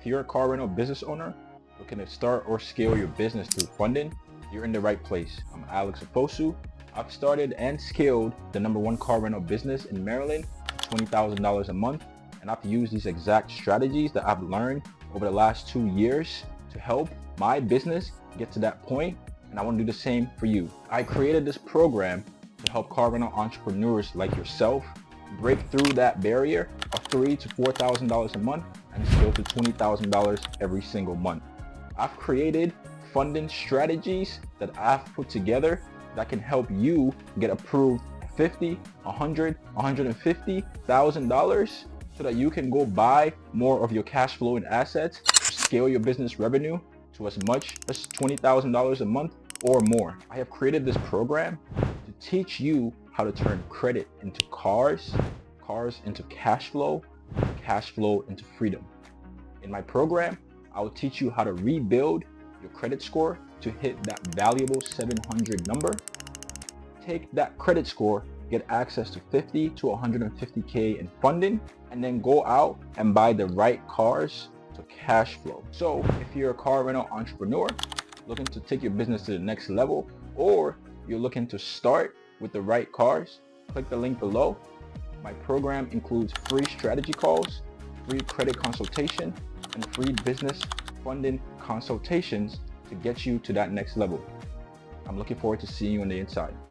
If you're a car rental business owner looking to start or scale your business through funding, you're in the right place. I'm Alex Oposu. I've started and scaled the #1 car rental business in Maryland to $20,000 a month, and I've used these exact strategies that I've learned over the last 2 years to help my business get to that point, and I want to do the same for you. I created this program to help car rental entrepreneurs like yourself break through that barrier of $3,000 to $4,000 a month and scale to $20,000 every single month. I've created funding strategies that I've put together that can help you get approved $50,000, $100,000, $150,000 so that you can go buy more of your cash flow and assets to scale your business revenue to as much as $20,000 a month or more. I have created this program to teach you how to turn credit into cars, cars into cash flow into freedom. In my program, I will teach you how to rebuild your credit score to hit that valuable 700 number. Take that credit score, get access to 50 to 150K in funding, and then go out and buy the right cars to cash flow. So if you're a car rental entrepreneur looking to take your business to the next level, or you're looking to start with the right cars, click the link below. My program includes free strategy calls, free credit consultation, and free business funding consultations to get you to that next level. I'm looking forward to seeing you on the inside.